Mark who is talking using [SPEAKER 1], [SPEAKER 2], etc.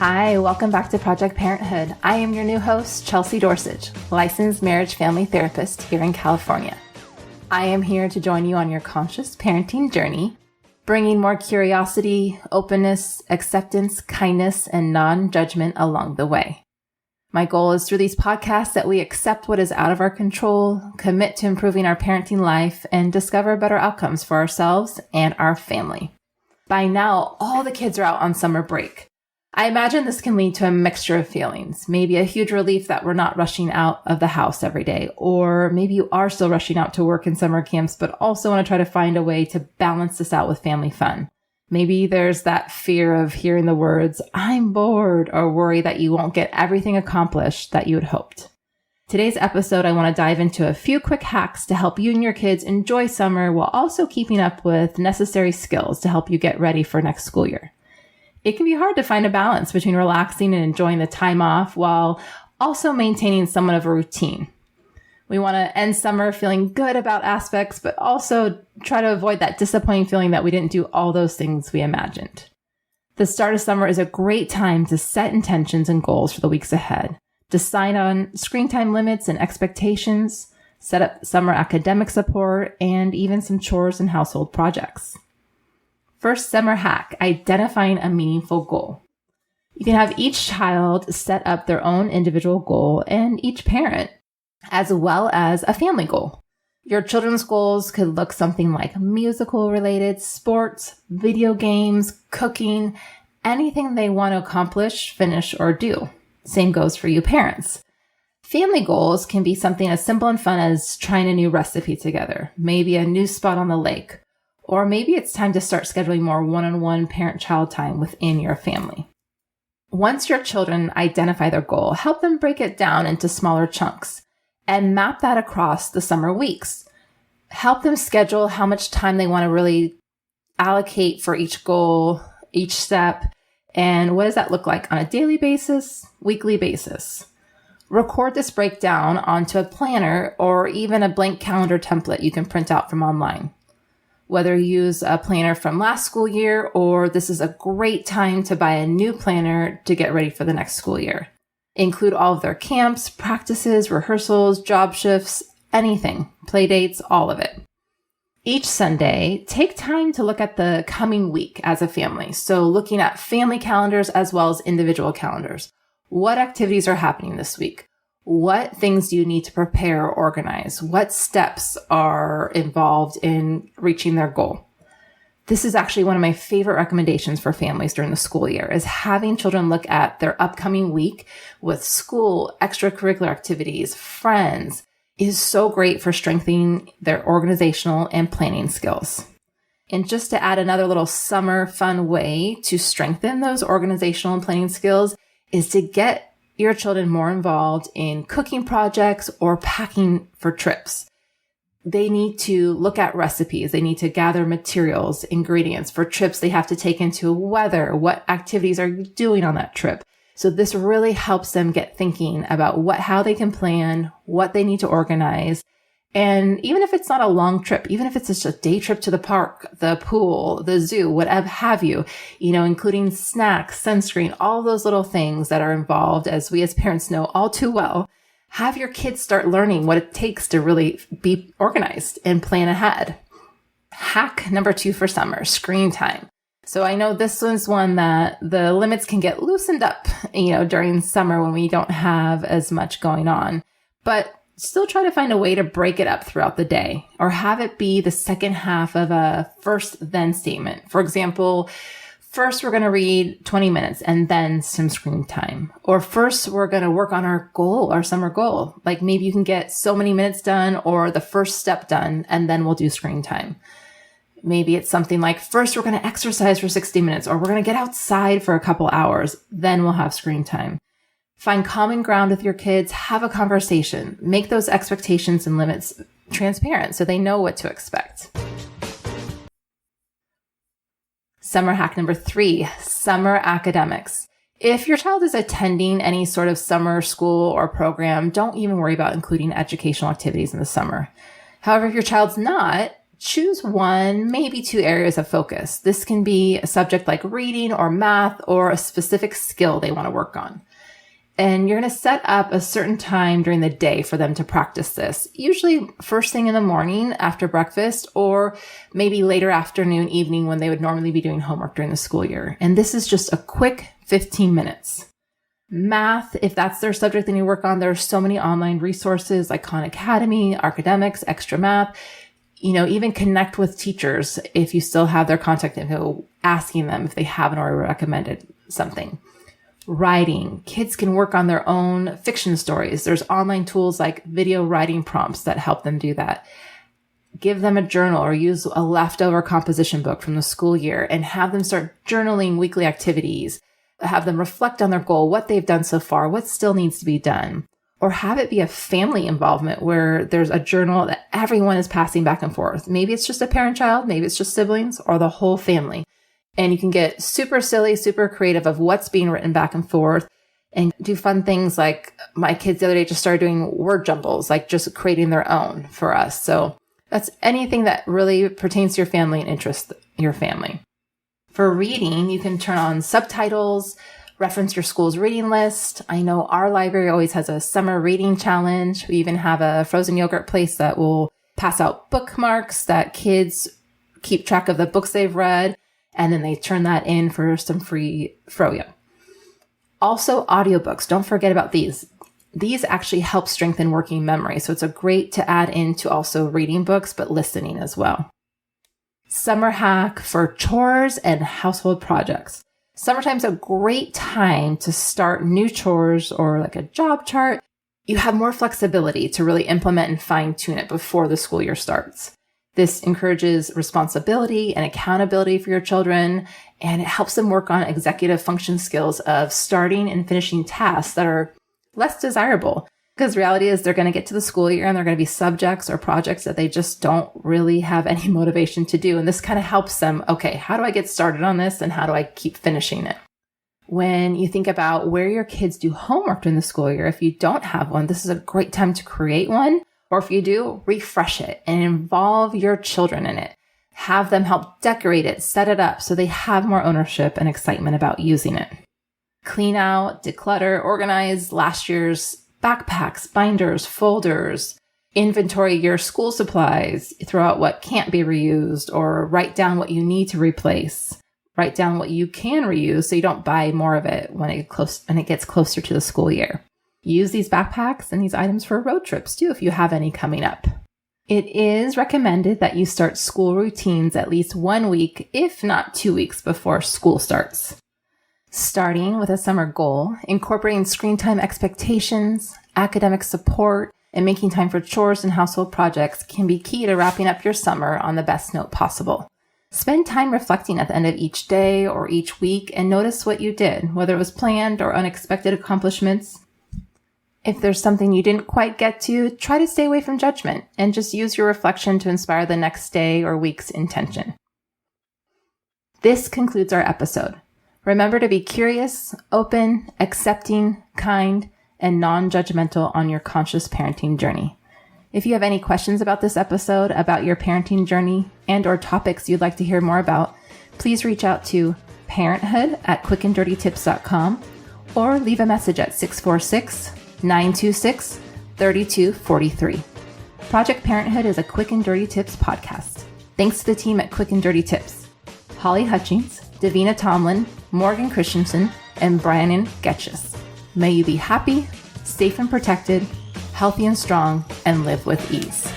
[SPEAKER 1] Hi, welcome back to Project Parenthood. I am your new host, Chelsea Dorsage, licensed marriage family therapist here in California. I am here to join you on your conscious parenting journey, bringing more curiosity, openness, acceptance, kindness, and non-judgment along the way. My goal is through these podcasts that we accept what is out of our control, commit to improving our parenting life, and discover better outcomes for ourselves and our family. By now, all the kids are out on summer break. I imagine this can lead to a mixture of feelings, maybe a huge relief that we're not rushing out of the house every day, or maybe you are still rushing out to work in summer camps, but also want to try to find a way to balance this out with family fun. Maybe there's that fear of hearing the words, "I'm bored," or worry that you won't get everything accomplished that you had hoped. Today's episode, I want to dive into a few quick hacks to help you and your kids enjoy summer while also keeping up with necessary skills to help you get ready for next school year. It can be hard to find a balance between relaxing and enjoying the time off while also maintaining somewhat of a routine. We want to end summer feeling good about aspects, but also try to avoid that disappointing feeling that we didn't do all those things we imagined. The start of summer is a great time to set intentions and goals for the weeks ahead, decide on screen time limits and expectations, set up summer academic support, and even some chores and household projects. First summer hack, identifying a meaningful goal. You can have each child set up their own individual goal and each parent, as well as a family goal. Your children's goals could look something like musical related, sports, video games, cooking, anything they want to accomplish, finish, or do. Same goes for you parents. Family goals can be something as simple and fun as trying a new recipe together, maybe a new spot on the lake. Or maybe it's time to start scheduling more one-on-one parent-child time within your family. Once your children identify their goal, help them break it down into smaller chunks and map that across the summer weeks. Help them schedule how much time they want to really allocate for each goal, each step, and what does that look like on a daily basis, weekly basis. Record this breakdown onto a planner or even a blank calendar template you can print out from online. Whether you use a planner from last school year or this is a great time to buy a new planner to get ready for the next school year. Include all of their camps, practices, rehearsals, job shifts, anything, play dates, all of it. Each Sunday, take time to look at the coming week as a family. So looking at family calendars as well as individual calendars. What activities are happening this week? What things do you need to prepare or organize? What steps are involved in reaching their goal? This is actually one of my favorite recommendations for families during the school year is having children look at their upcoming week with school, extracurricular activities, friends is so great for strengthening their organizational and planning skills. And just to add another little summer fun way to strengthen those organizational and planning skills is to get your children more involved in cooking projects or packing for trips. They need to look at recipes. They need to gather materials, ingredients for trips they have to take into weather. What activities are you doing on that trip? So this really helps them get thinking about how they can plan, what they need to organize. And even if it's not a long trip, even if it's just a day trip to the park, the pool, the zoo, whatever have you, including snacks, sunscreen, all those little things that are involved, as we as parents know all too well, have your kids start learning what it takes to really be organized and plan ahead. Hack number 2 for summer, screen time. So I know this one's one that the limits can get loosened up, during summer when we don't have as much going on, but still try to find a way to break it up throughout the day or have it be the second half of a first then statement. For example, first we're going to read 20 minutes and then some screen time. Or first we're going to work on our goal, our summer goal. Like maybe you can get so many minutes done or the first step done and then we'll do screen time. Maybe it's something like first we're going to exercise for 60 minutes or we're going to get outside for a couple hours. Then we'll have screen time. Find common ground with your kids, have a conversation, make those expectations and limits transparent so they know what to expect. Summer hack number 3, summer academics. If your child is attending any sort of summer school or program, don't even worry about including educational activities in the summer. However, if your child's not, choose one, maybe two areas of focus. This can be a subject like reading or math or a specific skill they want to work on. And you're going to set up a certain time during the day for them to practice this, usually first thing in the morning after breakfast, or maybe later afternoon, evening when they would normally be doing homework during the school year. And this is just a quick 15 minutes. Math, if that's their subject that you work on, there are so many online resources like Khan Academy, Academics, Extra Math. Even connect with teachers if you still have their contact info, asking them if they haven't already recommended something. Writing, kids can work on their own fiction stories. There's online tools like video writing prompts that help them do that. Give them a journal or use a leftover composition book from the school year and have them start journaling weekly activities. Have them reflect on their goal, what they've done so far, what still needs to be done. Or have it be a family involvement where there's a journal that everyone is passing back and forth. Maybe it's just a parent-child, maybe it's just siblings or the whole family. And you can get super silly, super creative of what's being written back and forth and do fun things like my kids the other day just started doing word jumbles, like just creating their own for us. So that's anything that really pertains to your family and interests your family. For reading, you can turn on subtitles, reference your school's reading list. I know our library always has a summer reading challenge. We even have a frozen yogurt place that will pass out bookmarks that kids keep track of the books they've read. And then they turn that in for some free froyo. Also, audiobooks. Don't forget about these. These actually help strengthen working memory. So it's a great to add into also reading books, but listening as well. Summer hack for chores and household projects. Summertime's a great time to start new chores or like a job chart. You have more flexibility to really implement and fine tune it before the school year starts. This encourages responsibility and accountability for your children, and it helps them work on executive function skills of starting and finishing tasks that are less desirable. Because the reality is they're going to get to the school year and they're going to be subjects or projects that they just don't really have any motivation to do. And this kind of helps them, okay, how do I get started on this and how do I keep finishing it? When you think about where your kids do homework during the school year, if you don't have one, this is a great time to create one. Or if you do, refresh it and involve your children in it. Have them help decorate it, set it up so they have more ownership and excitement about using it. Clean out, declutter, organize last year's backpacks, binders, folders, inventory your school supplies, throw out what can't be reused, or write down what you need to replace. Write down what you can reuse so you don't buy more of it when it gets closer to the school year. Use these backpacks and these items for road trips too if you have any coming up. It is recommended that you start school routines at least 1 week, if not 2 weeks before school starts. Starting with a summer goal, incorporating screen time expectations, academic support, and making time for chores and household projects can be key to wrapping up your summer on the best note possible. Spend time reflecting at the end of each day or each week and notice what you did, whether it was planned or unexpected accomplishments. If there's something you didn't quite get to, try to stay away from judgment and just use your reflection to inspire the next day or week's intention. This concludes our episode. Remember to be curious, open, accepting, kind, and non-judgmental on your conscious parenting journey. If you have any questions about this episode, about your parenting journey, and or topics you'd like to hear more about, please reach out to parenthood@quickanddirtytips.com or leave a message at 646-926-3243. Project Parenthood is a Quick and Dirty Tips podcast. Thanks to the team at Quick and Dirty Tips: Holly Hutchings, Davina Tomlin, Morgan Christensen, and Brian Getchus. May you be happy, safe and protected, healthy and strong, and live with ease.